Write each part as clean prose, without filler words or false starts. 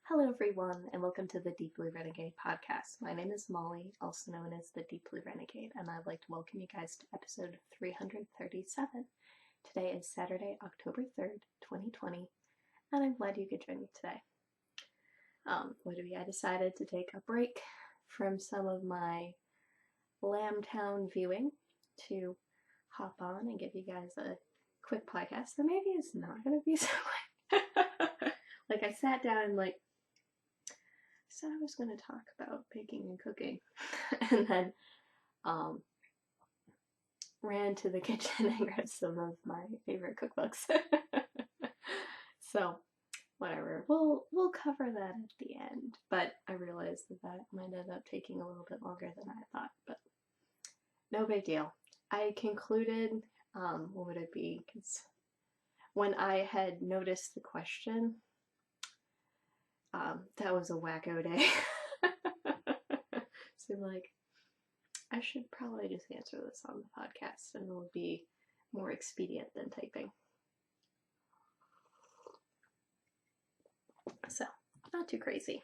Hello everyone, and welcome to the Deep Blue Renegade podcast. My name is Molly, also known as the Deep Blue Renegade, and I'd like to welcome you guys to episode 337. Today is Saturday, October 3rd, 2020, and I'm glad you could join me today. I decided to take a break from some of my Lambtown viewing to hop on and give you guys a quick podcast that maybe is not going to be so like I sat down and said I was going to talk about baking and cooking and then ran to the kitchen and grabbed some of my favorite cookbooks. So whatever, we'll cover that at the end, but I realized that might end up taking a little bit longer than I thought, but no big deal. I concluded, what would it be, because when I had noticed the question, that was a wacko day. So I should probably just answer this on the podcast and it will be more expedient than typing. So, not too crazy.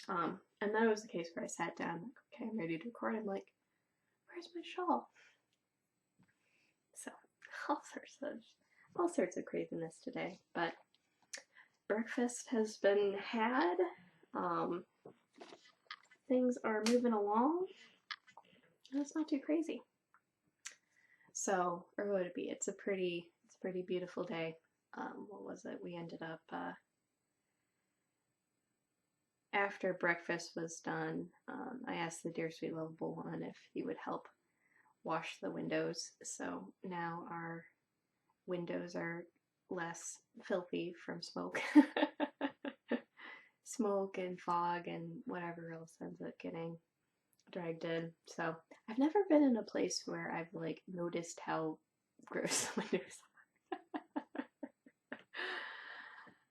And that was the case where I sat down, okay, I'm ready to record. I'm like, where's my shawl? So, all sorts of craziness today, but breakfast has been had. Things are moving along. It's not too crazy. So, or what would it be? It's a pretty beautiful day. What was it? We ended up after breakfast was done. I asked the dear sweet lovable one if he would help wash the windows. So now our windows are less filthy from smoke. Smoke and fog and whatever else ends up getting dragged in. So I've never been in a place where I've noticed how gross the windows are.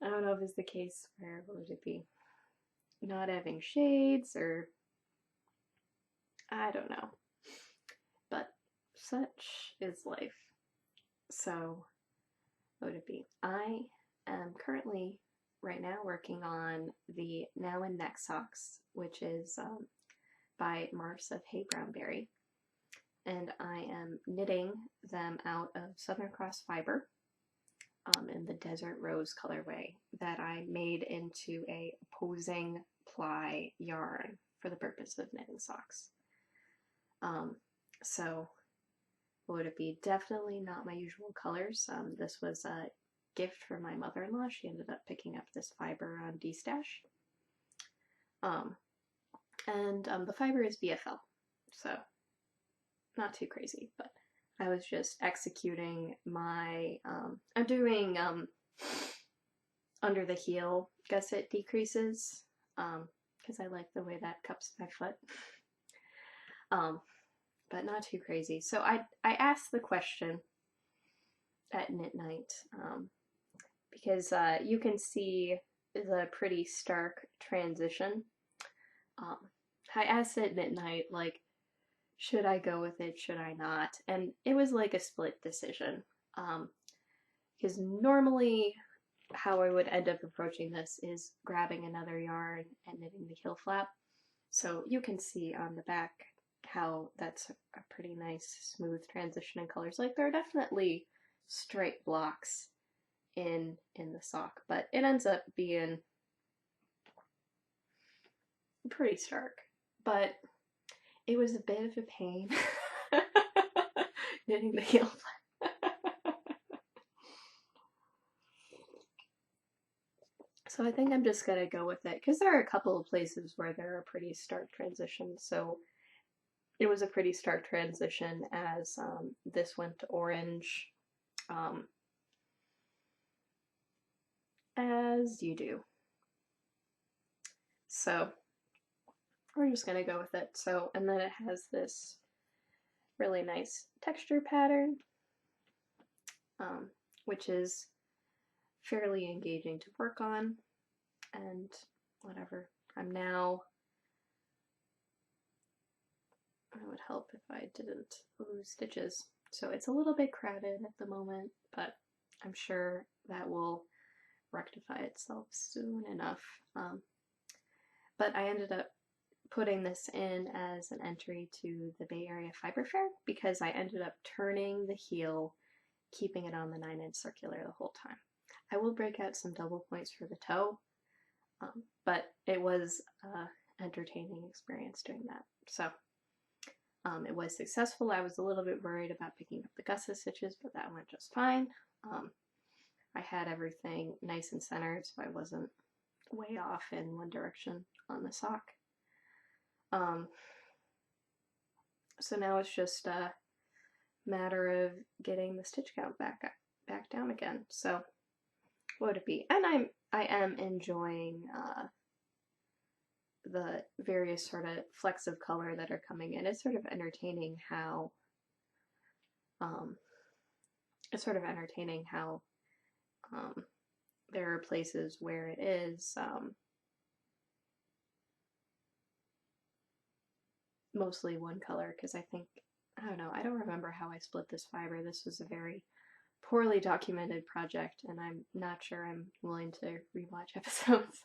I don't know if it's the case where, what would it be, not having shades, or I don't know, but such is life. So what would it be? I am currently right now working on the Now and Neck socks, which is by Mars of Hey Brownberry, and I am knitting them out of Southern Cross fiber in the Desert Rose colorway that I made into a opposing ply yarn for the purpose of knitting socks. So what would it be? Definitely not my usual colors. This was a gift from my mother-in-law. She ended up picking up this fiber on D-Stash. And the fiber is BFL, so not too crazy, but I was just executing my, I'm doing under the heel gusset decreases, because I like the way that cups my foot, but not too crazy. So I asked the question at knit night, because you can see the pretty stark transition. I asked at midnight, should I go with it, should I not? And it was like a split decision. Because normally how I would end up approaching this is grabbing another yarn and knitting the heel flap. So you can see on the back how that's a pretty nice smooth transition in colors. There are definitely straight blocks in the sock, but it ends up being pretty stark. But it was a bit of a pain knitting the heel flap. So I think I'm just gonna go with it, because there are a couple of places where there are pretty stark transitions. So it was a pretty stark transition as this went to orange, as you do. So we're just gonna go with it. So, and then it has this really nice texture pattern, which is fairly engaging to work on, and whatever. I'm now, it would help if I didn't lose stitches. So it's a little bit crowded at the moment, but I'm sure that will rectify itself soon enough. but I ended up putting this in as an entry to the Bay Area Fiber Fair because I ended up turning the heel, keeping it on the 9-inch circular the whole time. I will break out some double points for the toe, but it was an entertaining experience doing that. So it was successful. I was a little bit worried about picking up the gusset stitches, but that went just fine. I had everything nice and centered, so I wasn't way off in one direction on the sock. So now it's just a matter of getting the stitch count back down again. So what would it be? And I am enjoying the various sort of flecks of color that are coming in. It's sort of entertaining how there are places where it is mostly one color, because I don't know, I don't remember how I split this fiber. This was a very poorly documented project, and I'm not sure I'm willing to rewatch episodes.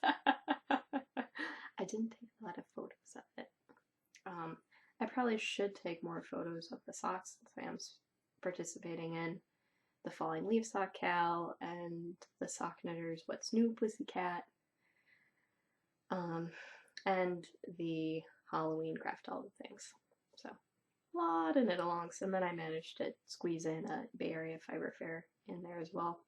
I didn't take a lot of photos of it. I probably should take more photos of the socks since I am participating in the Falling Leaf Sock Cal and the Sock Knitters What's New Pussycat, and the Halloween craft all the things. So a lot of knit-alongs, and then I managed to squeeze in a Bay Area Fiber Fair in there as well.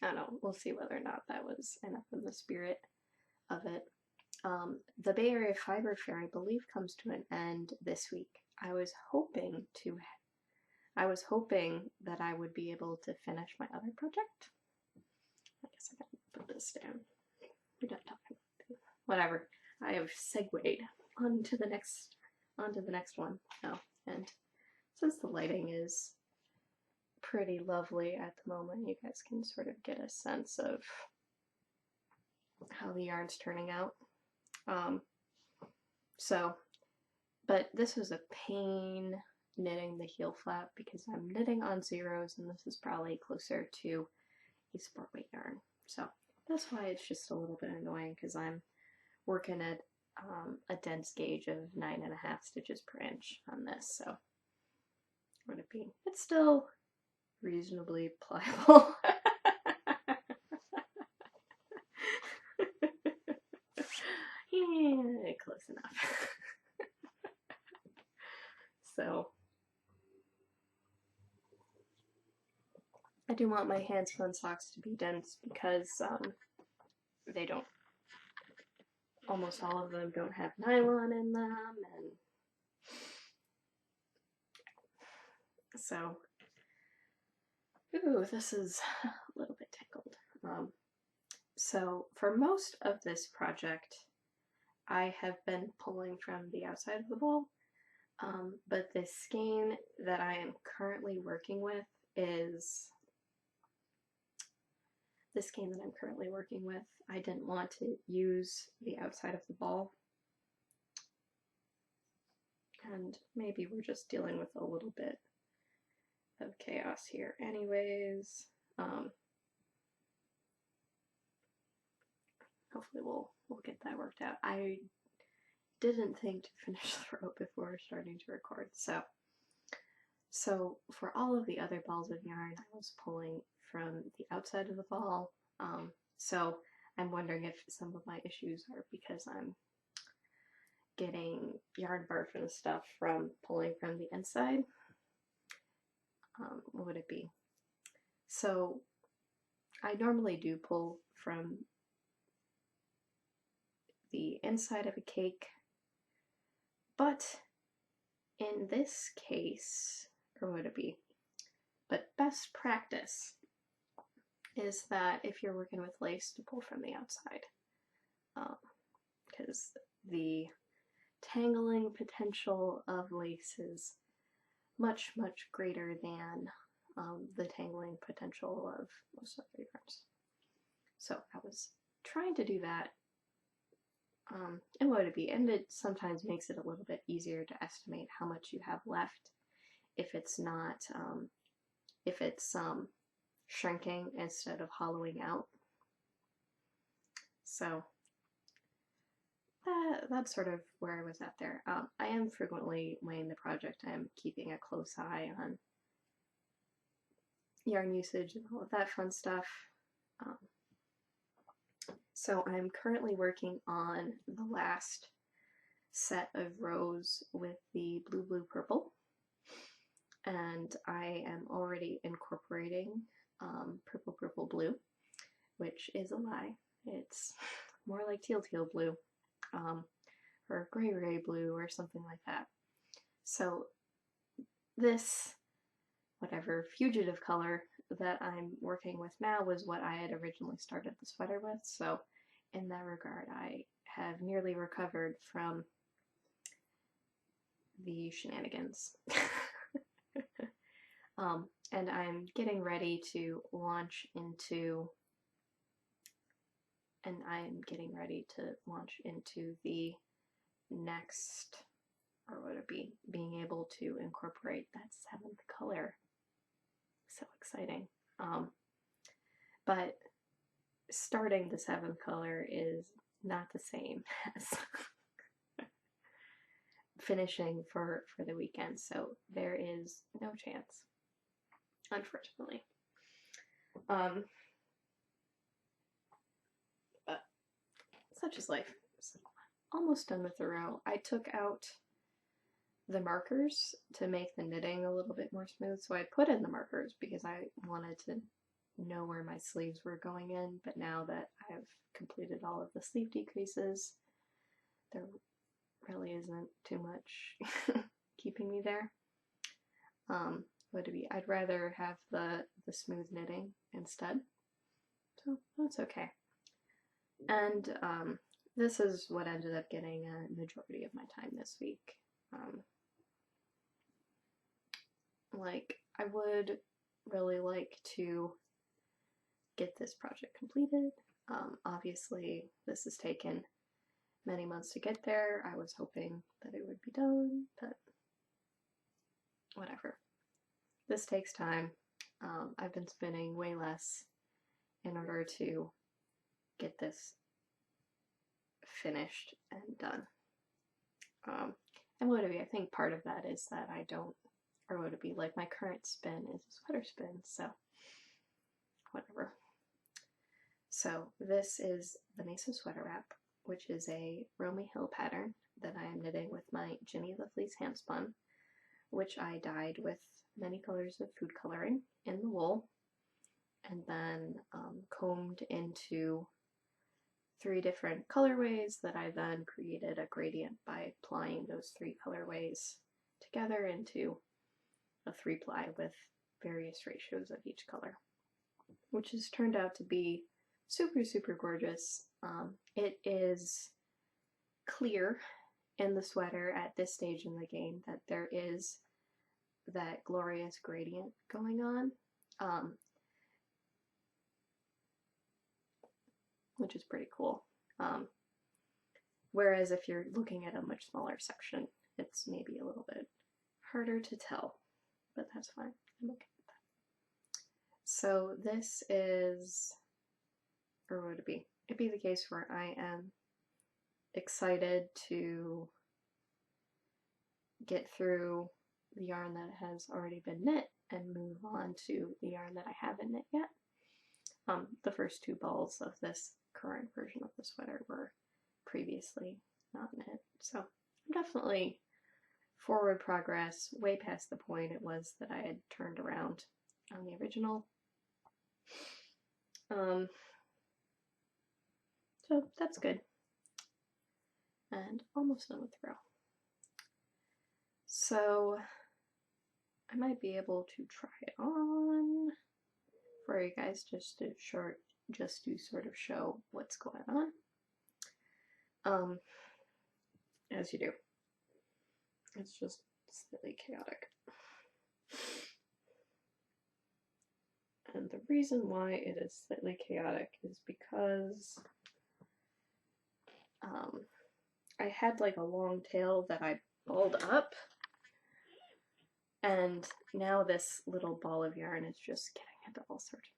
I don't know, we'll see whether or not that was enough of the spirit of it. The Bay Area Fiber Fair, I believe, comes to an end this week. I was hoping that I would be able to finish my other project. I guess I gotta put this down. We're not talking about it. Whatever. I have segued onto the next one. Oh, and since the lighting is pretty lovely at the moment, you guys can sort of get a sense of how the yarn's turning out. But this was a pain knitting the heel flap because I'm knitting on zeros, and this is probably closer to a sport weight yarn. So that's why it's just a little bit annoying, because I'm working at a dense gauge of 9.5 stitches per inch on this. So what would it be? It's still reasonably pliable. Yeah, close enough. So I do want my hand spun socks to be dense because they don't, almost all of them don't have nylon in them, and so, ooh, this is a little bit tangled. So for most of this project, I have been pulling from the outside of the ball, but the skein that I am currently working with I didn't want to use the outside of the ball, and maybe we're just dealing with a little bit of chaos here anyways. Hopefully we'll get that worked out. I didn't think to finish the row before starting to record, so for all of the other balls of yarn, I was pulling from the outside of the ball. So I'm wondering if some of my issues are because I'm getting yarn barf and stuff from pulling from the inside. What would it be? So I normally do pull from the inside of a cake, but in this case, or would it be? But best practice is that if you're working with lace, to pull from the outside, because the tangling potential of lace is much, much greater than the tangling potential of most other yarns. So I was trying to do that, and what would it be? And it sometimes makes it a little bit easier to estimate how much you have left if it's not, if it's shrinking instead of hollowing out. So that's sort of where I was at there. I am frequently weighing the project. I am keeping a close eye on yarn usage and all of that fun stuff. Um, so I'm currently working on the last set of rows with the blue purple, and I am already incorporating purple blue, which is a lie. It's more like teal blue, or gray blue, or something like that. So this, whatever fugitive color that I'm working with now was what I had originally started the sweater with, so in that regard I have nearly recovered from the shenanigans. And I'm getting ready to launch into the next, or would it be, being able to incorporate that 7th color. So exciting. But starting the 7th color is not the same as finishing for the weekend, so there is no chance, unfortunately. But such is life. So, almost done with the row. I took out the markers to make the knitting a little bit more smooth, so I put in the markers because I wanted to know where my sleeves were going in, but now that I've completed all of the sleeve decreases, there really isn't too much keeping me there. I'd rather have the smooth knitting instead, so that's okay. And this is what ended up getting a majority of my time this week. Like, I would really like to get this project completed. Obviously, this has taken many months to get there. I was hoping that it would be done, but whatever. This takes time. I've been spending way less in order to get this finished and done. And I think part of that is that I don't, or would it be like my current spin is a sweater spin, so whatever. So this is the Mesa Sweater Wrap, which is a Romy Hill pattern that I am knitting with my Ginny the Fleece handspun, which I dyed with many colors of food coloring in the wool, and then combed into 3 different colorways that I then created a gradient by applying those 3 colorways together into a 3-ply with various ratios of each color, which has turned out to be super gorgeous. It is clear in the sweater at this stage in the game that there is that glorious gradient going on, which is pretty cool. Whereas if you're looking at a much smaller section, it's maybe a little bit harder to tell, but that's fine. I'm okay with that. So this is, or would it be? It'd be the case where I am excited to get through the yarn that has already been knit and move on to the yarn that I haven't knit yet. The first 2 balls of this current version of the sweater were previously not knit, so I'm definitely forward progress, way past the point it was that I had turned around on the original. So that's good. And almost done with the row. So I might be able to try it on for you guys just to sort of show what's going on. As you do. It's just slightly chaotic. And the reason why it is slightly chaotic is because I had like a long tail that I balled up, and now this little ball of yarn is just getting into all sorts of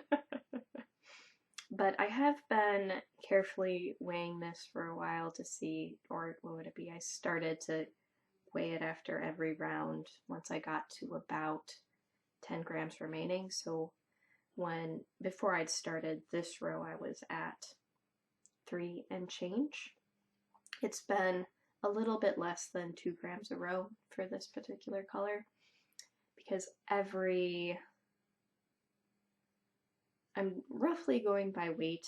trouble. But I have been carefully weighing this for a while to see, or what would it be? I started to weigh it after every round once I got to about 10 grams remaining. So before I'd started this row, I was at 3 and change. It's been a little bit less than 2 grams a row for this particular color because I'm roughly going by weight,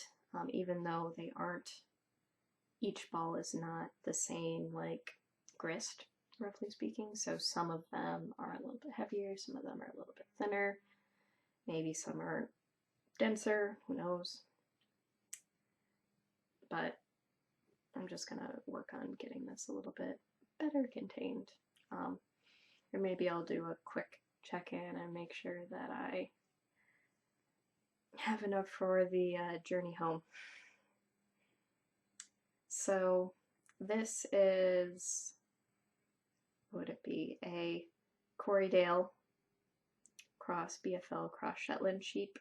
even though they aren't, each ball is not the same like grist, roughly speaking. So some of them are a little bit heavier, some of them are a little bit thinner, maybe some are denser, who knows. But I'm just gonna work on getting this a little bit better contained. Or maybe I'll do a quick check-in and make sure that I have enough for the journey home. So this is, what would it be, a Corriedale cross BFL cross Shetland sheep,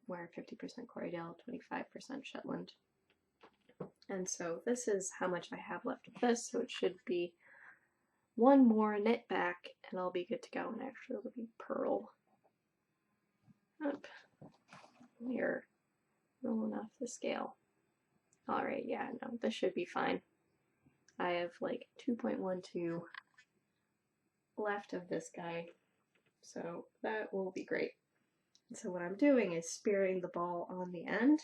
where 50% Corriedale, 25% Shetland. And so this is how much I have left of this, so it should be one more knit back and I'll be good to go. And actually it'll be pearl. Up. We're rolling off the scale. Alright, yeah, no, this should be fine. I have like 2.12 left of this guy, so that will be great. And so what I'm doing is spearing the ball on the end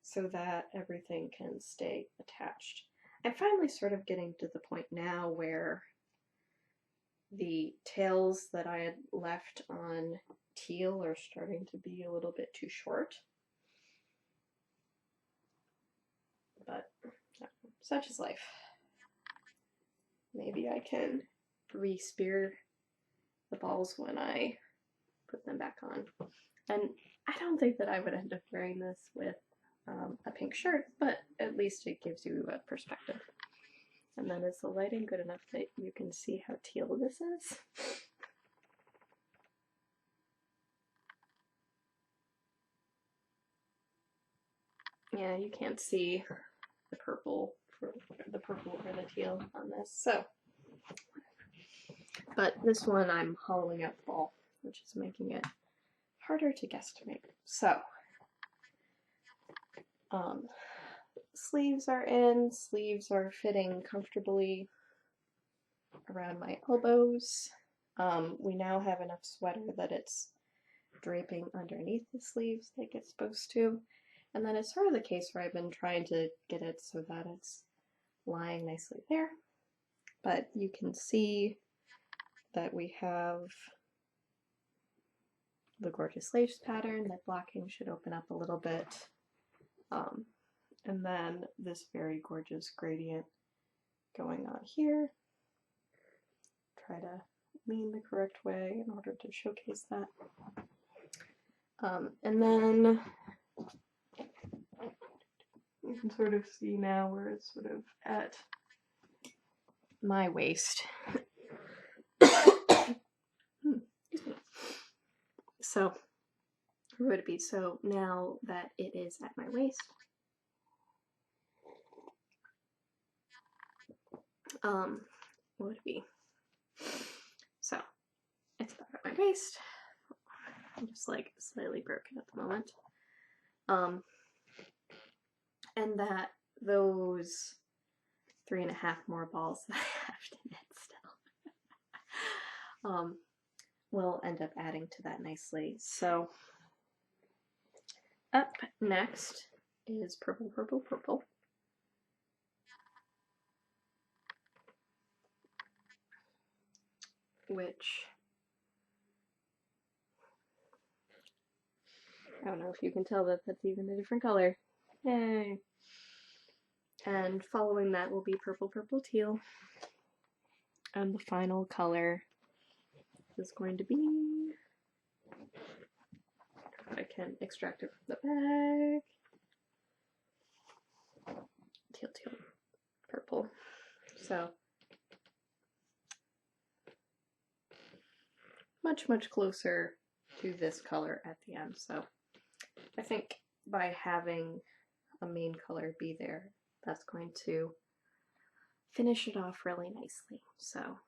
so that everything can stay attached. I'm finally sort of getting to the point now where the tails that I had left on teal are starting to be a little bit too short. But such is life. Maybe I can re-spear the balls when I put them back on. And I don't think that I would end up wearing this with a pink shirt, but at least it gives you a perspective. And then is the lighting good enough that you can see how teal this is? Yeah, you can't see the purple or the teal on this. So, but this one I'm hollowing out the ball, which is making it harder to guesstimate. So, sleeves are in, sleeves are fitting comfortably around my elbows. We now have enough sweater that it's draping underneath the sleeves like it's supposed to. And then it's sort of the case where I've been trying to get it so that it's lying nicely there. But you can see that we have the gorgeous lace pattern. That blocking should open up a little bit. And then this very gorgeous gradient going on here. Try to lean the correct way in order to showcase that. And then you can sort of see now where it's sort of at my waist. So, where would it be? So now that it is at my waist, what would it be? So, it's about at my waist. I'm just like slightly broken at the moment. And that those 3.5 more balls that I have to knit still will end up adding to that nicely. So up next is purple, purple, purple. Which, I don't know if you can tell that that's even a different color. Yay! And following that will be purple, purple, teal. And the final color is going to be, if I can extract it from the bag, teal, teal, purple. So much, much closer to this color at the end. So I think by having a main color be there, that's going to finish it off really nicely. So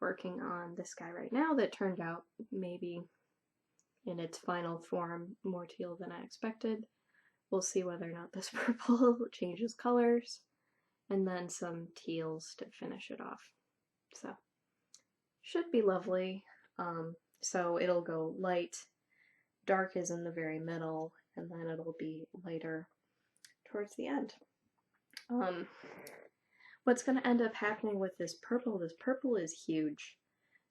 working on this guy right now that turned out maybe in its final form more teal than I expected. We'll see whether or not this purple changes colors, and then some teals to finish it off. So should be lovely. So it'll go light, dark is in the very middle, and then it'll be lighter towards the end. What's going to end up happening with this purple is huge.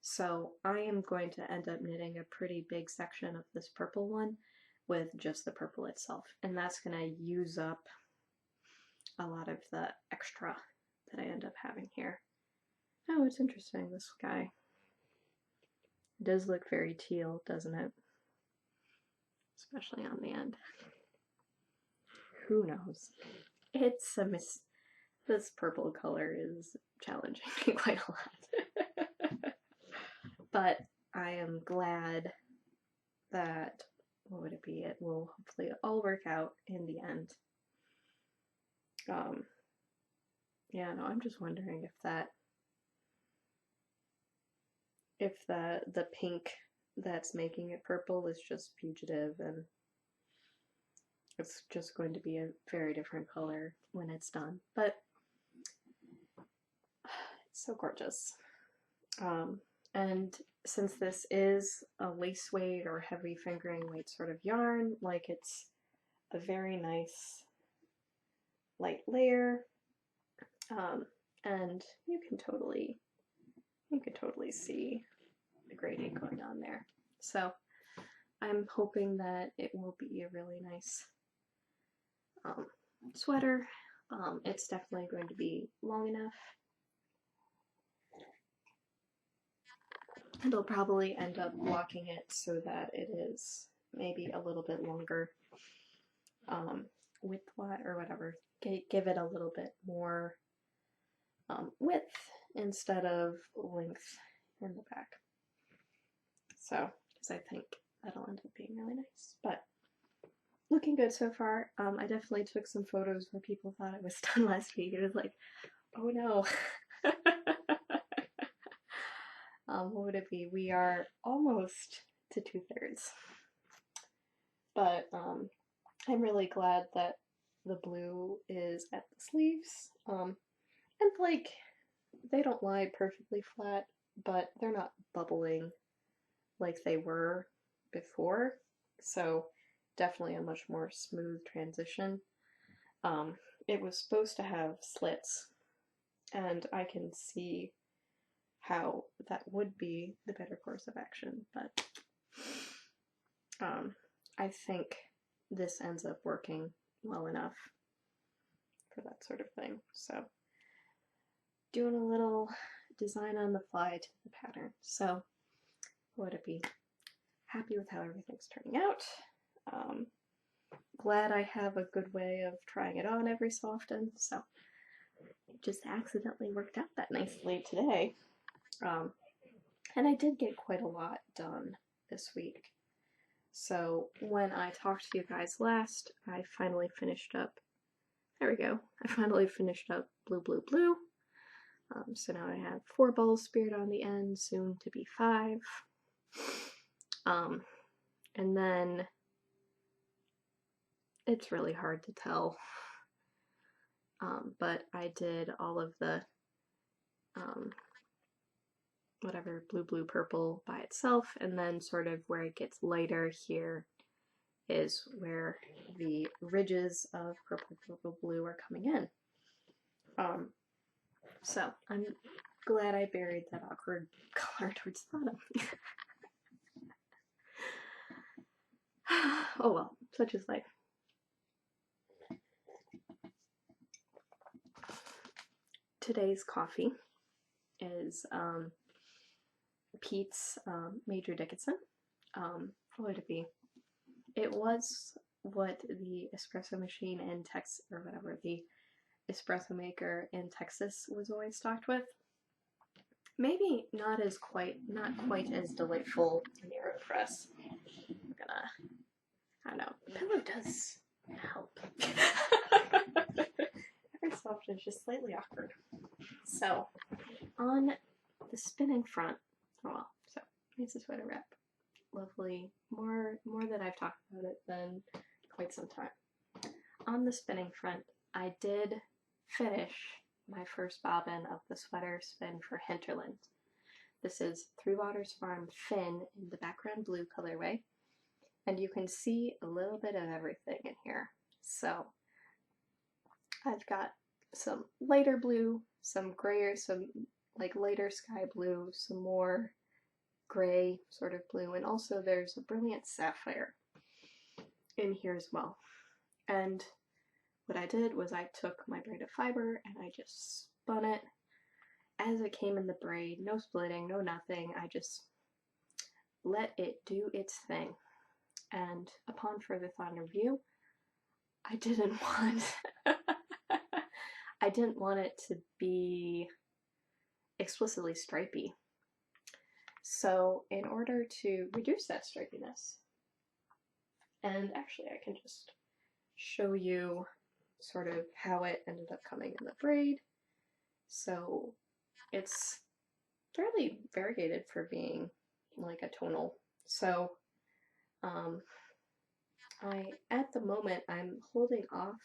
So I am going to end up knitting a pretty big section of this purple one with just the purple itself, and that's going to use up a lot of the extra that I end up having here. Oh, it's interesting, this guy. It does look very teal, doesn't it? Especially on the end. Who knows? It's a this purple color is challenging me quite a lot. But I am glad that, what would it be? It will hopefully all work out in the end. Yeah, no, I'm just wondering if the pink that's making it purple is just fugitive and it's just going to be a very different color when it's done. But it's so gorgeous. And since this is a lace weight or heavy fingering weight sort of yarn, like it's a very nice light layer, and you can totally see the gradient going on there. So I'm hoping that it will be a really nice sweater. It's definitely going to be long enough. And I'll probably end up blocking it so that it is maybe a little bit longer width-wise or whatever. Give it a little bit more width instead of length in the back. So, because I think that'll end up being really nice. But looking good so far. I definitely took some photos where people thought it was done last week. It was like, oh no. What would it be? We are almost to 2/3. But I'm really glad that the blue is at the sleeves. And like, they don't lie perfectly flat, but they're not bubbling like they were before. So definitely a much more smooth transition. It was supposed to have slits, and I can see how that would be the better course of action, but I think this ends up working well enough for that sort of thing. So doing a little design on the fly to the pattern. So what would it be? Happy with how everything's turning out. Glad I have a good way of trying it on every so often, so it just accidentally worked out that nicely today. And I did get quite a lot done this week. So when I talked to you guys last, I finally finished up, there we go, I finally finished up Blue Blue Blue. So now I have 4 balls speared on the end, soon to be 5. And then it's really hard to tell, but I did all of the whatever blue blue purple by itself, and then sort of where it gets lighter here is where the ridges of purple purple blue are coming in. So I'm glad I buried that awkward color towards the bottom. Oh well, such is life. Today's coffee is Pete's Major Dickinson. What would it be? It was what the espresso machine in Texas, or whatever, the espresso maker in Texas was always stocked with. Maybe not quite as delightful in the AeroPress. I don't know. pillow does help. Every so often it's just slightly awkward. So, on the spinning front, oh well, so it's a sweater wrap. Lovely, more that I've talked about it than quite some time. On the spinning front, I did finish my first bobbin of the sweater spin for Hinterland. This is Three Waters Farm Finn in the background blue colorway, and you can see a little bit of everything in here. So I've got some lighter blue, some grayer, some like lighter sky blue, some more gray sort of blue, and also there's a brilliant sapphire in here as well. And what I did was I took my braid of fiber and I just spun it as it came in the braid, no splitting, no nothing. I just let it do its thing. And upon further thought and review, I didn't want I didn't want it to be explicitly stripy. So in order to reduce that stripiness, and actually I can just show you sort of how it ended up coming in the braid. So it's fairly variegated for being like a tonal. So at the moment I'm holding off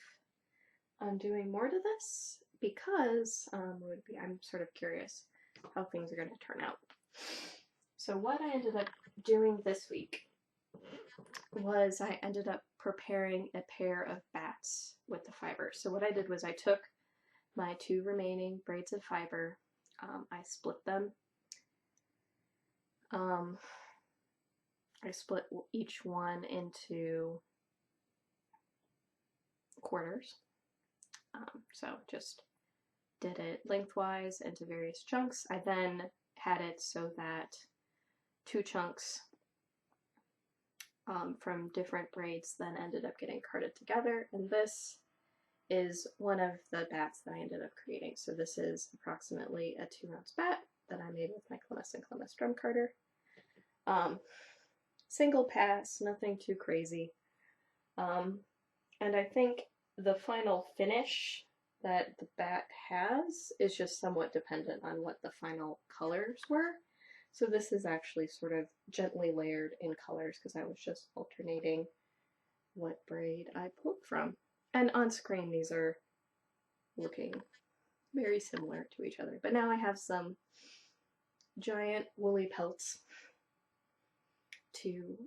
on doing more to this because I'm sort of curious how things are going to turn out. So what I ended up doing this week was I ended up preparing a pair of bats with the fiber. So what I did was I took my 2 remaining braids of fiber, I split them. I split each one into quarters. So just did it lengthwise into various chunks. I then had it so that 2 chunks from different braids then ended up getting carded together, and this is one of the bats that I ended up creating. So this is approximately a 2-ounce bat that I made with my Clemis and Clemis drum carder. Single pass, nothing too crazy. And I think the final finish that the bat has is just somewhat dependent on what the final colors were. So this is actually sort of gently layered in colors because I was just alternating what braid I pulled from. And on screen these are looking very similar to each other. But now I have some giant woolly pelts to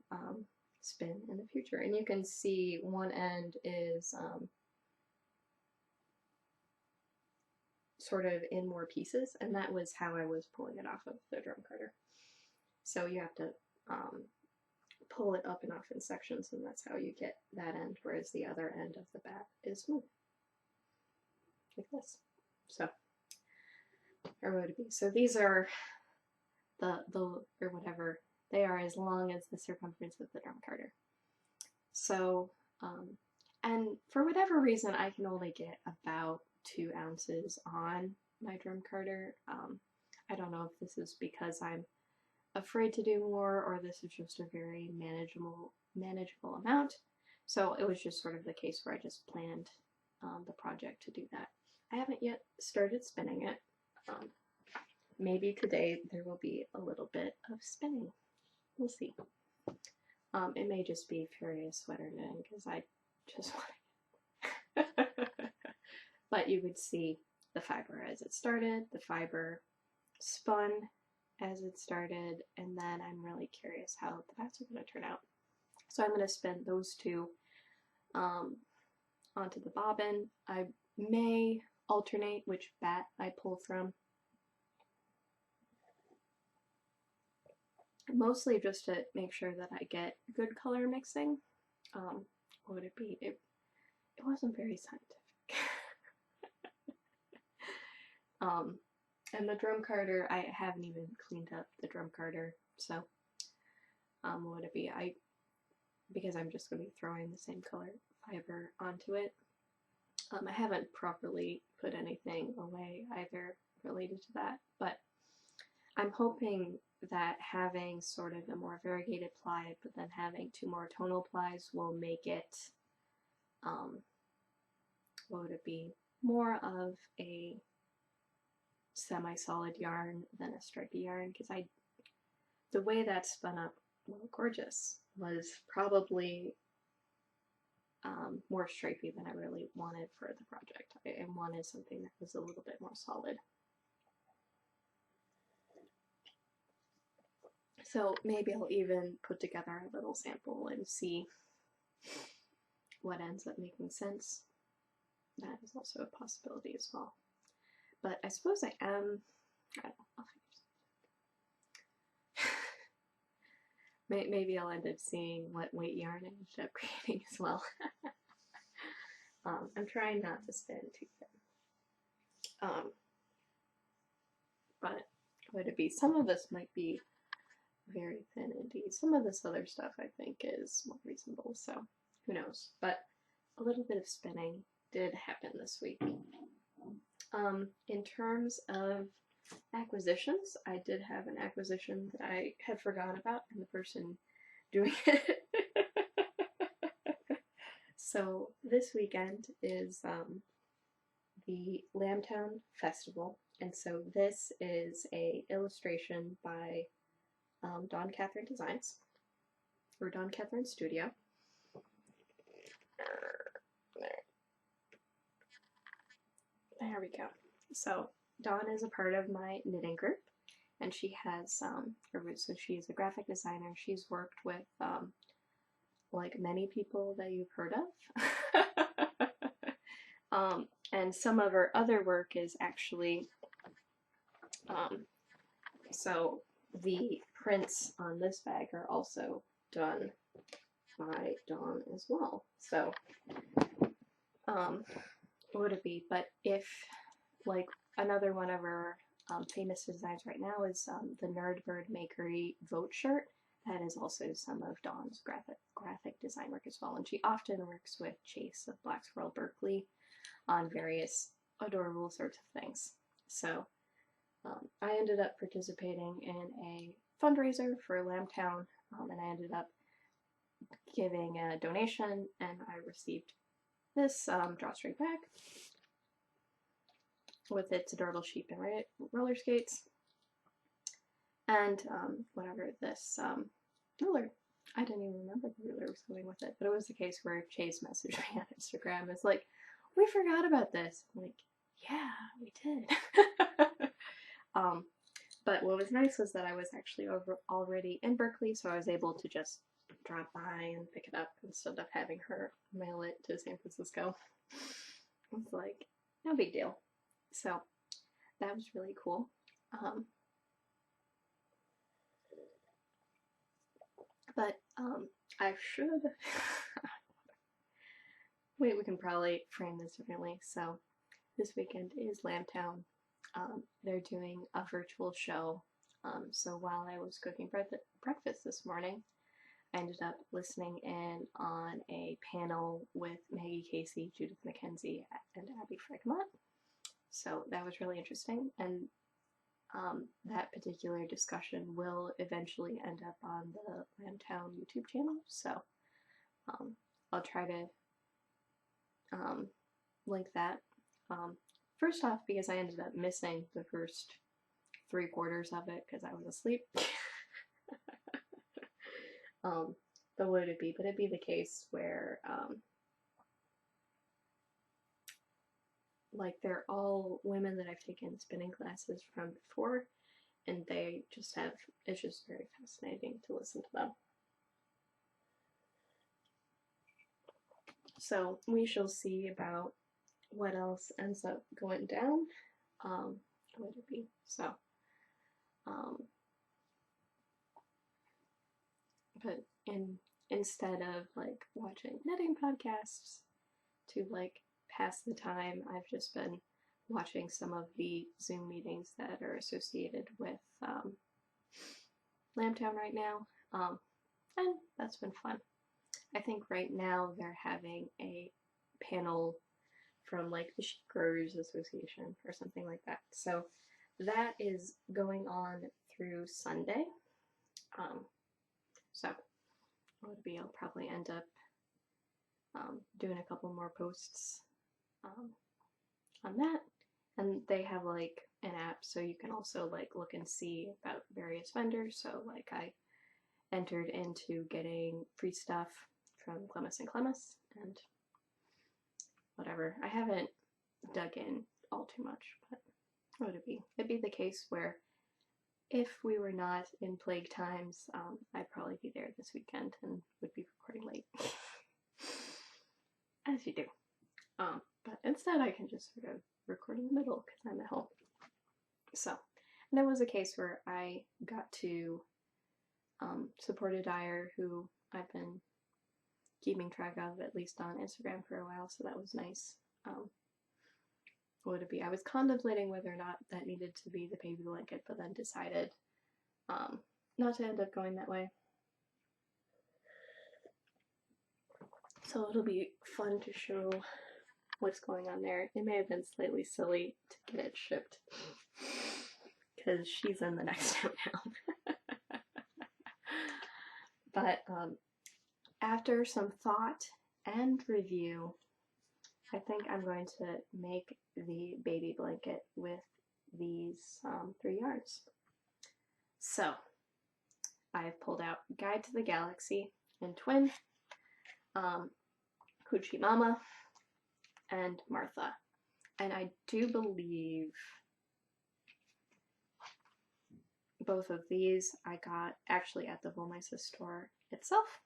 spin in the future. And you can see one end is sort of in more pieces, and that was how I was pulling it off of the drum carder. So you have to pull it up and off in sections, and that's how you get that end, whereas the other end of the bat is smooth, like this. So, or would it be? So these are the or whatever, they are as long as the circumference of the drum carder. So, and for whatever reason, I can only get about 2 ounces on my drum carder. I don't know if this is because I'm afraid to do more, or this is just a very manageable amount. So it was just sort of the case where I just planned the project to do that. I haven't yet started spinning it. Maybe today there will be a little bit of spinning. We'll see. It may just be furious sweater knitting because I just want it. But you would see the fiber as it started, the fiber spun as it started, and then I'm really curious how the bats are going to turn out. So I'm going to spin those 2 onto the bobbin. I may alternate which bat I pull from. Mostly just to make sure that I get good color mixing. What would it be? It wasn't very scientific. And the drum carder, I haven't even cleaned up the drum carder, so what would it be? Because I'm just going to be throwing the same color fiber onto it. I haven't properly put anything away either related to that, but I'm hoping that having sort of a more variegated ply, but then having 2 more tonal plies will make it, what would it be, more of a semi-solid yarn than a stripy yarn, because the way that spun up, well, gorgeous, was probably more stripy than I really wanted for the project. I wanted something that was a little bit more solid. So maybe I'll even put together a little sample and see what ends up making sense. That is also a possibility as well. But I suppose I don't know, I'll figure maybe I'll end up seeing what weight yarn I ended up creating as well. I'm trying not to spin too thin. But would it be, some of this might be very thin indeed. Some of this other stuff I think is more reasonable, so who knows. But a little bit of spinning did happen this week. In terms of acquisitions, I did have an acquisition that I had forgotten about, and the person doing it. So this weekend is the Lambtown Festival, and so this is a illustration by Dawn Catherine Designs, or Dawn Catherine Studio. There we go. So Dawn is a part of my knitting group, and she has so she's a graphic designer. She's worked with like many people that you've heard of. And some of her other work is actually so the prints on this bag are also done by Dawn as well. So what would it be? But if, like, another one of her famous designs right now is the Nerdbird Makery Vote shirt. That is also some of Dawn's graphic design work as well, and she often works with Chase of Black Squirrel Berkeley on various adorable sorts of things. So I ended up participating in a fundraiser for Lambtown, and I ended up giving a donation, and I received this drawstring bag with its adorable sheep and roller skates, and whatever this ruler. I didn't even remember the ruler was going with it, but it was the case where Chase messaged me on Instagram. It's like, we forgot about this. I'm like, yeah, we did. But what was nice was that I was actually already in Berkeley, so I was able to just drop by and pick it up instead of having her mail it to San Francisco. It's like, no big deal. So that was really cool. But I should we can probably frame this differently. So this weekend is Lambtown. They're doing a virtual show. So while I was cooking breakfast this morning, I ended up listening in on a panel with Maggie Casey, Judith McKenzie, and Abby Fregmont. So that was really interesting, and that particular discussion will eventually end up on the Lambtown YouTube channel. So I'll try to link that. First off, because I ended up missing the first 3/4 of it because I was asleep. But would it be? But it'd be the case where, like, they're all women that I've taken spinning classes from before, and they just have, it's just very fascinating to listen to them. So we shall see about what else ends up going down. Would it be? So, but instead of like watching knitting podcasts to like pass the time, I've just been watching some of the Zoom meetings that are associated with Lambtown right now, and that's been fun. I think right now they're having a panel from like the Sheep Growers Association or something like that. So that is going on through Sunday. So I'll probably end up doing a couple more posts on that. And they have like an app, so you can also like look and see about various vendors. So like I entered into getting free stuff from Clemis and Clemis and whatever. I haven't dug in all too much, but what would it be? It'd be the case where if we were not in plague times, I'd probably be there this weekend and would be recording late. As you do. But instead I can just sort of record in the middle because I'm at home. So, and it was a case where I got to support a dyer who I've been keeping track of, at least on Instagram, for a while, so that was nice. What would it be? I was contemplating whether or not that needed to be the baby blanket, but then decided not to end up going that way. So it'll be fun to show what's going on there. It may have been slightly silly to get it shipped because she's in the next town now. But after some thought and review, I think I'm going to make the baby blanket with these 3 yarns. So I've pulled out Guide to the Galaxy in Twin, Hoochie Mama, and Martha. And I do believe both of these I got actually at the Woolmeister store itself.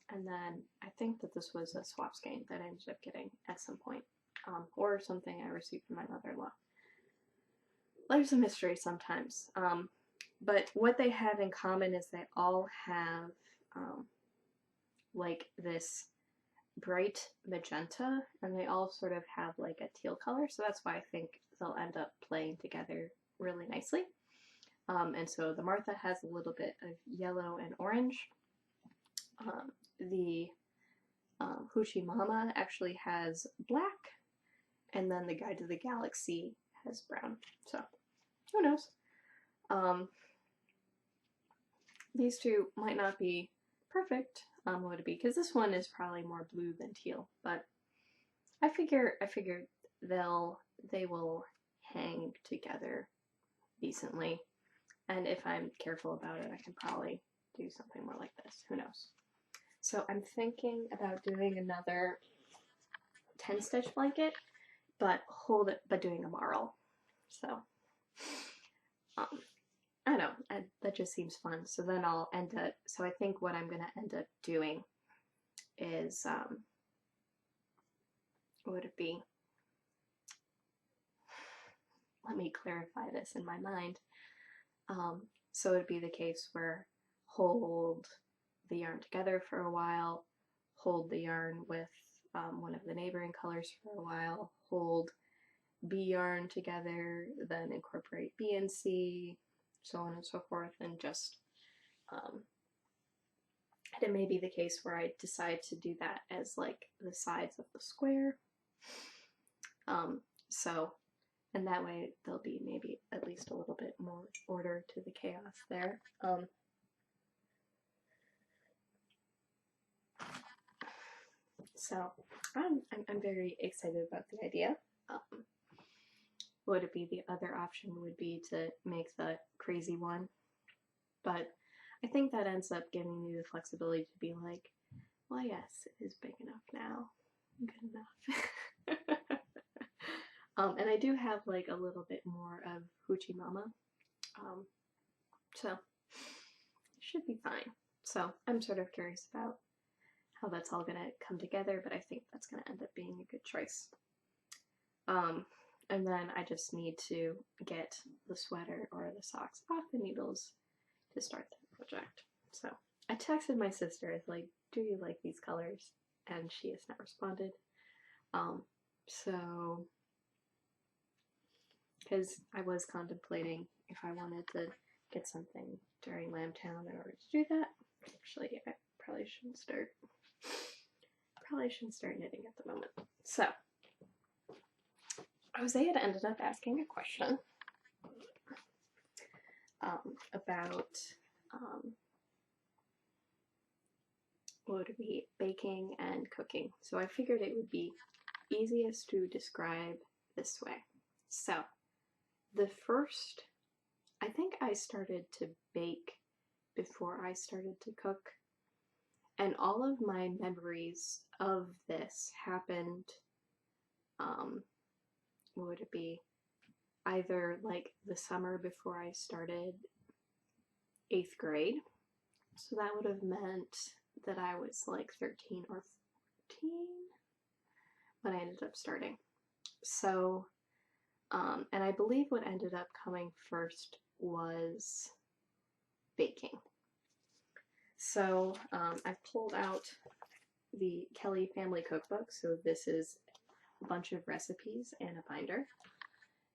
And then I think that this was a swap skein that I ended up getting at some point, or something I received from my mother-in-law. Life's a mystery sometimes. But what they have in common is they all have like this bright magenta, and they all sort of have like a teal color, so that's why I think they'll end up playing together really nicely. And so the Martha has a little bit of yellow and orange. The Hoochie Mama actually has black, and then the Guide to the Galaxy has brown, so who knows. These two might not be perfect, would it be? Because this one is probably more blue than teal, but I figured they will hang together decently, and if I'm careful about it, I can probably do something more like this. Who knows? So I'm thinking about doing another 10-stitch blanket, but doing a marl. So I don't know, that just seems fun. So then I'll end up, so I think what I'm gonna end up doing is, what would it be? Let me clarify this in my mind. So it'd be the case where hold the yarn together for a while, hold the yarn with one of the neighboring colors for a while, hold B yarn together, then incorporate B and C, so on and so forth, and just, it may be the case where I decide to do that as like the sides of the square. And that way there'll be maybe at least a little bit more order to the chaos there. So I'm very excited about the idea. Would it be the other option would be to make the crazy one, but I think that ends up giving me the flexibility to be like, well, yes, it is big enough now, good enough. And I do have like a little bit more of Hoochie Mama, so it should be fine. So I'm sort of curious about how that's all gonna come together, but I think that's gonna end up being a good choice. And then I just need to get the sweater or the socks off the needles to start that project. So I texted my sister, I was like, do you like these colors? And she has not responded. So, because I was contemplating if I wanted to get something during Lambtown in order to do that. Actually, I probably shouldn't start knitting at the moment. So Jose had ended up asking a question about what would it be, baking and cooking. So I figured it would be easiest to describe this way. So the first, I think I started to bake before I started to cook, and all of my memories of this happened, what would it be, either like the summer before I started 8th grade, so that would have meant that I was like 13 or 14 when I ended up starting. So, and I believe what ended up coming first was baking. So I pulled out the Kelly Family Cookbook. So this is a bunch of recipes and a binder.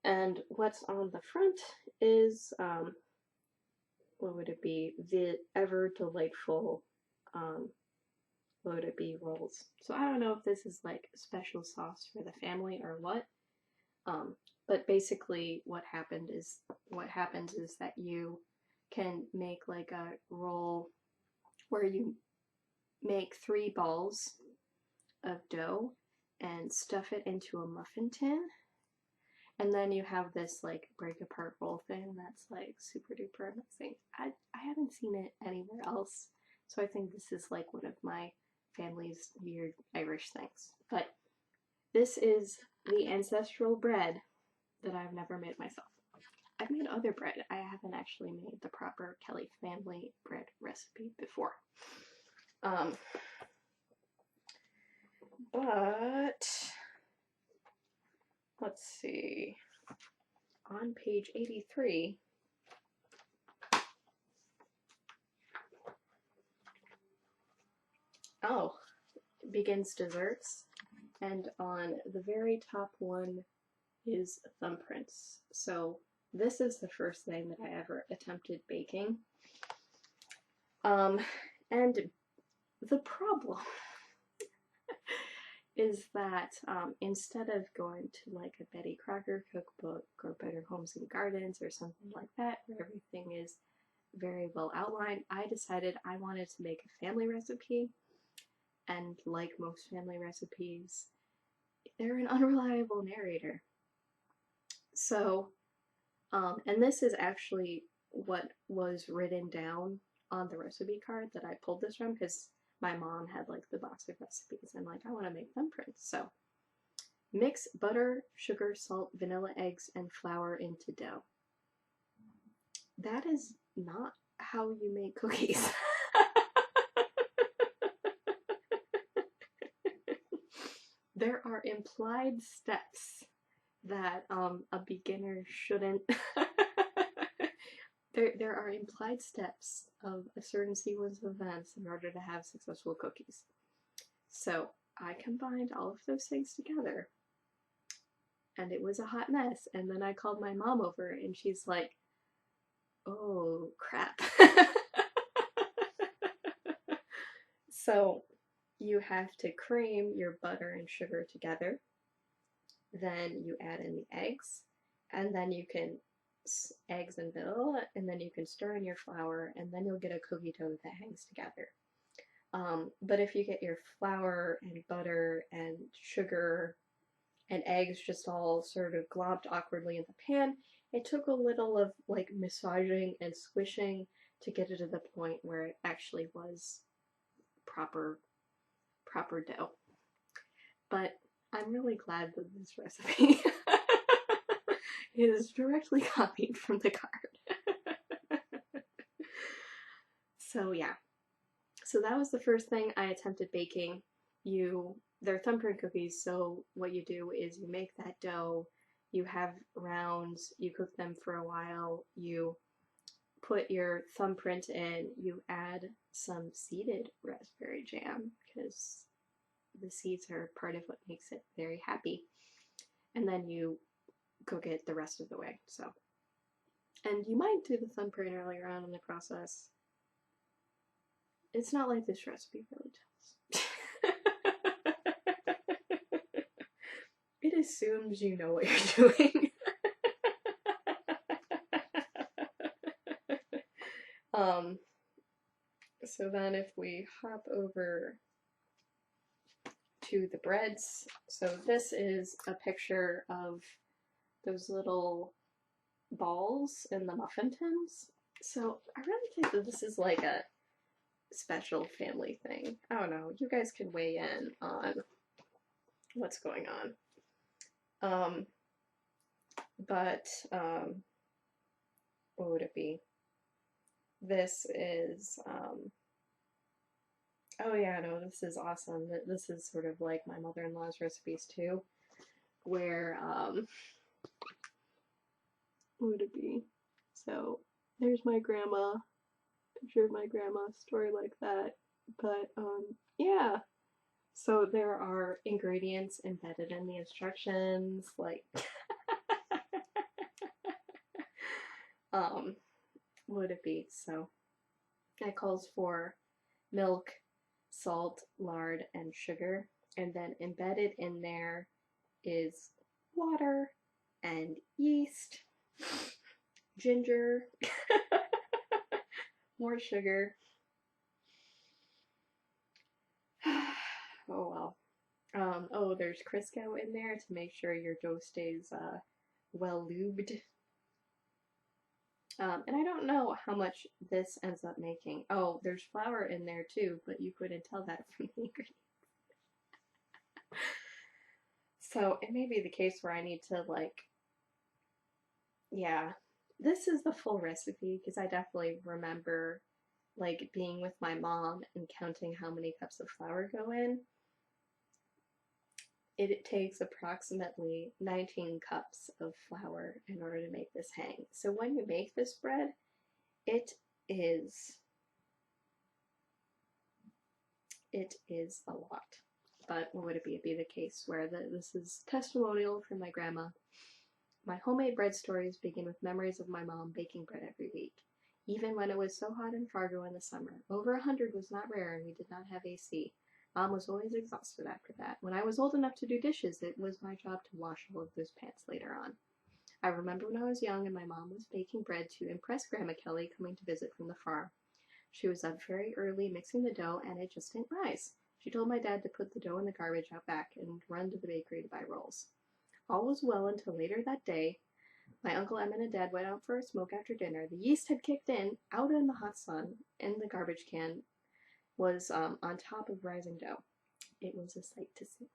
And what's on the front is, what would it be? The ever delightful, what would it be, rolls. So I don't know if this is like special sauce for the family or what. But basically what happens is that you can make like a roll where you make 3 balls of dough and stuff it into a muffin tin, and then you have this like break apart roll thing that's like super duper amazing. I haven't seen it anywhere else, so I think this is like one of my family's weird Irish things. But this is the ancestral bread that I've never made myself. I've made other bread. I haven't actually made the proper Kelly family bread recipe before. But let's see. On page 83, it begins desserts, and on the very top one is thumbprints. So this is the first thing that I ever attempted baking. And the problem is that instead of going to like a Betty Crocker cookbook or Better Homes and Gardens or something like that, where everything is very well outlined, I decided I wanted to make a family recipe. And like most family recipes, they're an unreliable narrator. So, and this is actually what was written down on the recipe card that I pulled this from, because my mom had like the box of recipes and like I want to make thumbprints. So mix butter, sugar, salt, vanilla eggs, and flour into dough. That is not how you make cookies. There are implied steps that a beginner shouldn't. There are implied steps of a certain sequence of events in order to have successful cookies. So I combined all of those things together, and it was a hot mess. And then I called my mom over, and she's like, "Oh crap!" So you have to cream your butter and sugar together. Then you add in the eggs, and then you can eggs and vanilla, and then you can stir in your flour, and then you'll get a cookie dough that hangs together. But if you get your flour and butter and sugar and eggs just all sort of globbed awkwardly in the pan, it took a little of like massaging and squishing to get it to the point where it actually was proper dough. But I'm really glad that this recipe is directly copied from the card. So yeah, so that was the first thing I attempted baking. They're thumbprint cookies, so what you do is you make that dough, you have rounds, you cook them for a while, you put your thumbprint in, you add some seeded raspberry jam, because the seeds are part of what makes it very happy, and then you cook it the rest of the way. So, and you might do the thumbprint earlier on in the process. It's not like this recipe really tells. It assumes you know what you're doing. So then if we hop over to the breads, so this is a picture of those little balls in the muffin tins. So I really think that this is like a special family thing. I don't know. You guys can weigh in on what's going on. What would it be? This is, oh yeah, no, this is awesome. This is sort of like my mother-in-law's recipes too, where, what would it be? So there's my grandma, picture of my grandma, story like that. But yeah, so there are ingredients embedded in the instructions, like what would it be? So it calls for milk, salt, lard, and sugar, and then embedded in there is water and yeast, ginger, more sugar. Oh well. Oh, there's Crisco in there to make sure your dough stays well lubed. And I don't know how much this ends up making. Oh, there's flour in there too, but you couldn't tell that from the ingredients. So it may be the case where I need to like, yeah, this is the full recipe because I definitely remember like being with my mom and counting how many cups of flour go in. It takes approximately 19 cups of flour in order to make this hang. So when you make this bread, it is a lot. But what would it be? It'd be the case where this is testimonial from my grandma. My homemade bread stories begin with memories of my mom baking bread every week. Even when it was so hot in Fargo in the summer, over 100 was not rare and we did not have AC. Mom was always exhausted after that. When I was old enough to do dishes, it was my job to wash all of those pans later on. I remember when I was young and my mom was baking bread to impress Grandma Kelly coming to visit from the farm. She was up very early mixing the dough and it just didn't rise. She told my dad to put the dough in the garbage out back and run to the bakery to buy rolls. All was well until later that day. My Uncle Em and Dad went out for a smoke after dinner. The yeast had kicked in, out in the hot sun, and the garbage can was on top of rising dough. It was a sight to see.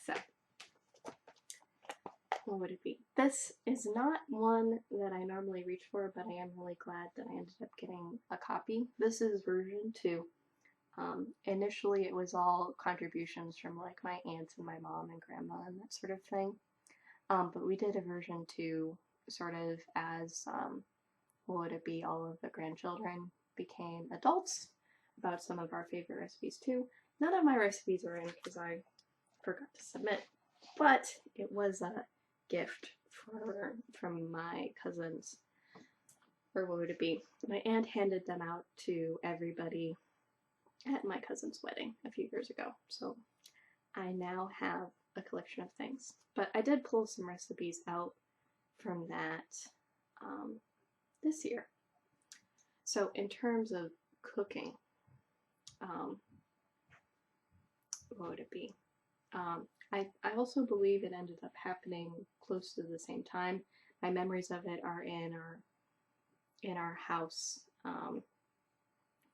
So, what would it be? This is not one that I normally reach for, but I am really glad that I ended up getting a copy. This is version 2. Initially it was all contributions from like my aunts and my mom and grandma and that sort of thing. But we did a version 2 sort of as, what would it be, all of the grandchildren became adults, about some of our favorite recipes too. None of my recipes are in because I forgot to submit, but it was a gift from my cousins, or what would it be? My aunt handed them out to everybody at my cousin's wedding a few years ago, so I now have a collection of things. But I did pull some recipes out from that this year. So in terms of cooking, what would it be? I also believe it ended up happening close to the same time. My memories of it are in our house.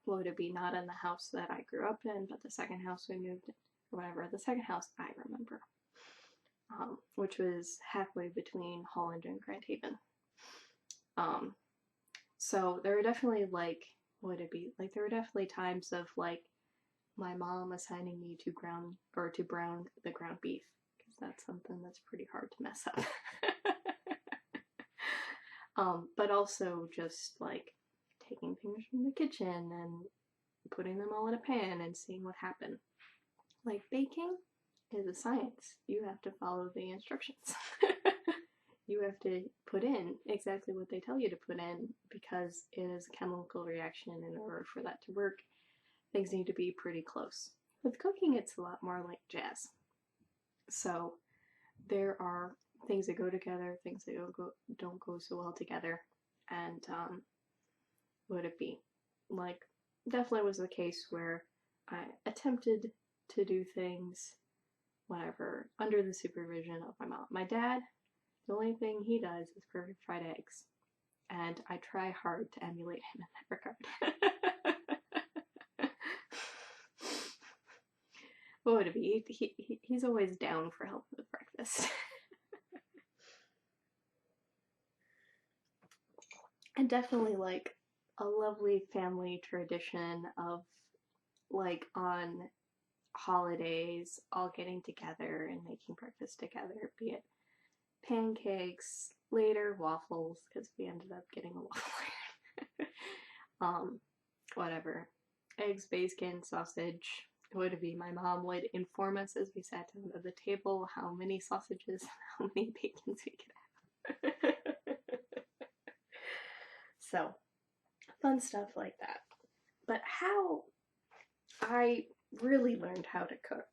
What would it be? Not in the house that I grew up in, but the second house we moved in, or whatever. The second house I remember, which was halfway between Holland and Grand Haven. So there were definitely like, what would it be? Like there were definitely times of like my mom assigning me to brown the ground beef, because that's something that's pretty hard to mess up. But also just like taking things from the kitchen and putting them all in a pan and seeing what happened. Like baking is a science. You have to follow the instructions. You have to put in exactly what they tell you to put in because it is a chemical reaction. In order for that to work, things need to be pretty close. With cooking, it's a lot more like jazz. So there are things that go together, things that don't go so well together. and what would it be? Like, definitely was the case where I attempted to do things, whatever, under the supervision of my mom. My dad, the only thing he does is perfect fried eggs, and I try hard to emulate him in that regard. What would it be? He's always down for help with breakfast. And definitely like a lovely family tradition of like on holidays all getting together and making breakfast together, be it pancakes, later waffles, because we ended up getting a waffle iron. Whatever. Eggs, bacon, sausage. It would be my mom would inform us as we sat down at the table how many sausages, how many bacons we could have. So, fun stuff like that. But how I really learned how to cook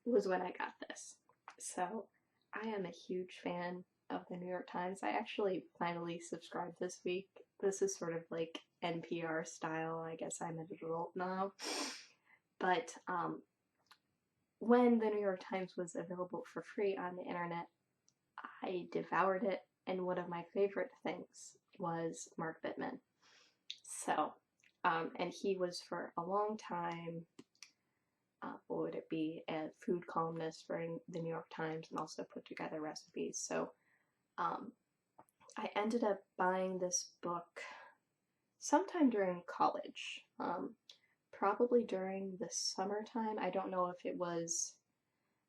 was when I got this. So, I am a huge fan of the New York Times. I actually finally subscribed this week. This is sort of like NPR style. I guess I'm an adult now. But when the New York Times was available for free on the internet, I devoured it, and one of my favorite things was Mark Bittman. So, and he was for a long time, what would it be, a food columnist for the New York Times, and also put together recipes. So, I ended up buying this book sometime during college, probably during the summertime. I don't know if it was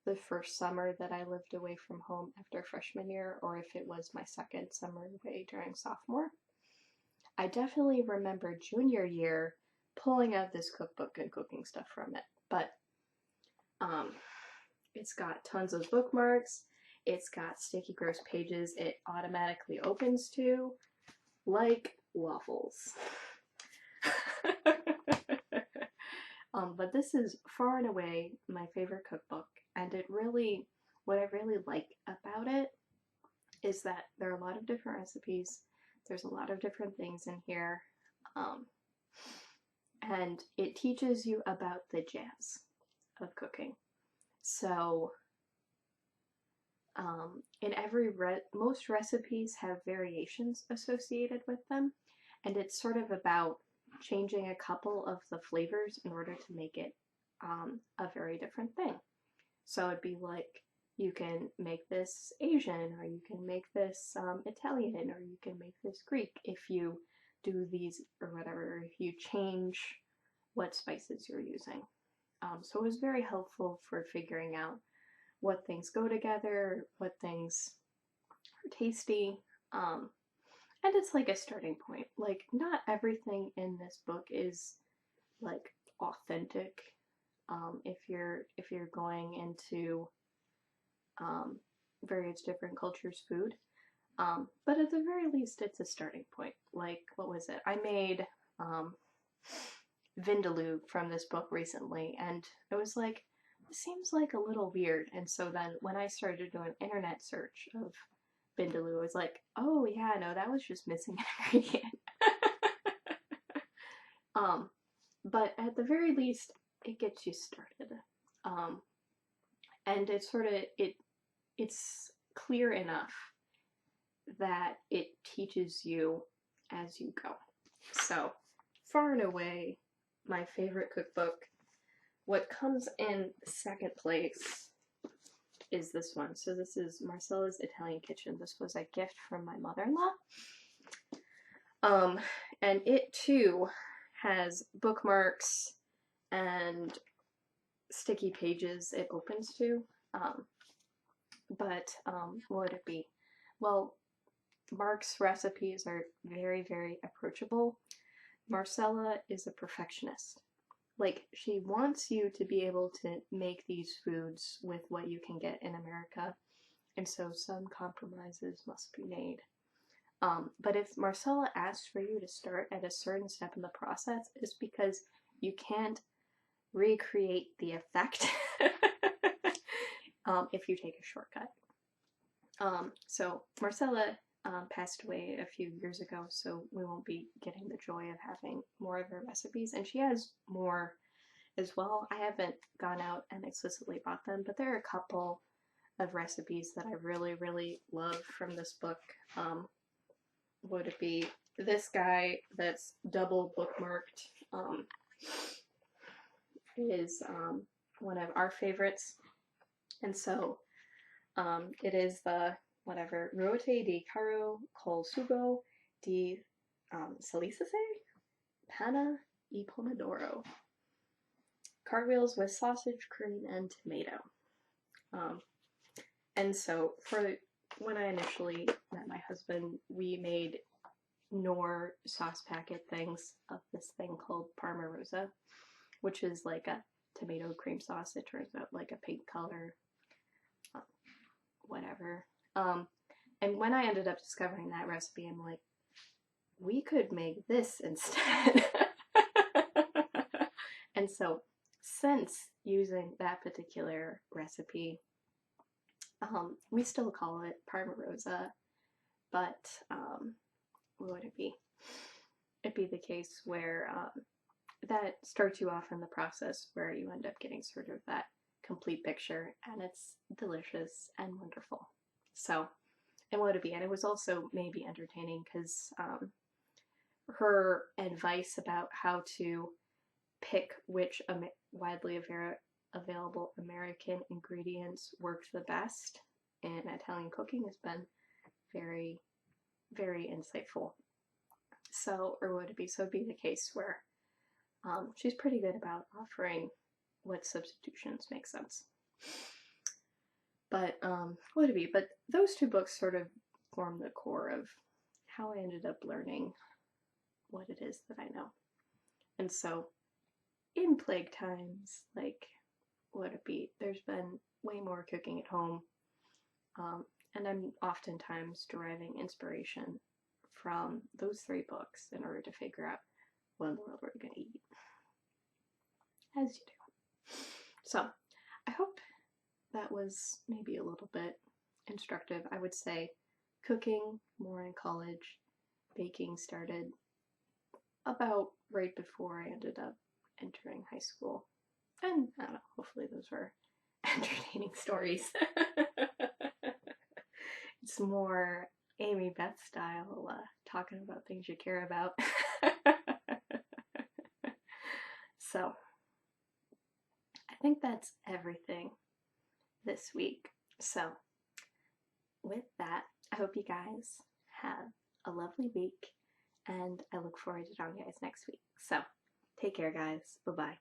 the first summer that I lived away from home after freshman year, or if it was my second summer away during sophomore. I definitely remember junior year pulling out this cookbook and cooking stuff from it, but it's got tons of bookmarks, it's got sticky gross pages it automatically opens to, like waffles. But this is far and away my favorite cookbook, and what I really like about it is that there are a lot of different recipes, there's a lot of different things in here, and it teaches you about the jazz of cooking. So, in most recipes have variations associated with them, and it's sort of about changing a couple of the flavors in order to make it a very different thing. So it'd be like, you can make this Asian, or you can make this Italian, or you can make this Greek if you do these or whatever, if you change what spices you're using. So it was very helpful for figuring out what things go together, what things are tasty, and it's like a starting point. Like, not everything in this book is like authentic. If you're going into various different cultures' food, but at the very least, it's a starting point. Like, what was it? I made vindaloo from this book recently, and it was like, it seems like a little weird. And so then when I started doing an internet search of vindaloo, I was like, oh yeah, no, that was just missing an ingredient. But at the very least, it gets you started. And it's sort of, it's clear enough that it teaches you as you go. So, far and away, my favorite cookbook. What comes in second place is this one. So this is Marcella's Italian Kitchen. This was a gift from my mother-in-law. And it too has bookmarks and sticky pages it opens to. But what would it be? Well, Mark's recipes are very, very approachable. Marcella is a perfectionist. Like, she wants you to be able to make these foods with what you can get in America, and so some compromises must be made. But if Marcella asks for you to start at a certain step in the process, it's because you can't recreate the effect if you take a shortcut. So Marcella passed away a few years ago, so we won't be getting the joy of having more of her recipes. And she has more as well. I haven't gone out and explicitly bought them, but there are a couple of recipes that I really, really love from this book. Would it be this guy that's double bookmarked? Is one of our favorites, and so it is the whatever Ruote di Caro col sugo di salicase panna e pomodoro, cartwheels with sausage, cream, and tomato. And so for when I initially met my husband, we made Knorr sauce packet things of this thing called Parma Rosa, which is like a tomato cream sauce. It turns out like a pink color, whatever. And when I ended up discovering that recipe, I'm like, we could make this instead. And so since using that particular recipe, we still call it Parma Rosa, but what would it be? It'd be the case where that starts you off in the process where you end up getting sort of that complete picture, and it's delicious and wonderful. So, and what would it be? And it was also maybe entertaining because her advice about how to pick which widely available American ingredients work the best in Italian cooking has been very, very insightful. So, or would it be? So it'd be the case where she's pretty good about offering what substitutions make sense. But what would it be? But those two books sort of form the core of how I ended up learning what it is that I know. And so in plague times, like, what would it be? There's been way more cooking at home, and I'm oftentimes deriving inspiration from those three books in order to figure out what in the world we're going to eat. As you do. So, I hope that was maybe a little bit instructive. I would say cooking more in college, baking started about right before I ended up entering high school. And I don't know, hopefully those were entertaining stories. It's more Amy Beth style, talking about things you care about. So, I think that's everything this week. So, with that, I hope you guys have a lovely week, and I look forward to talking to you guys next week. So, take care, guys. Bye-bye.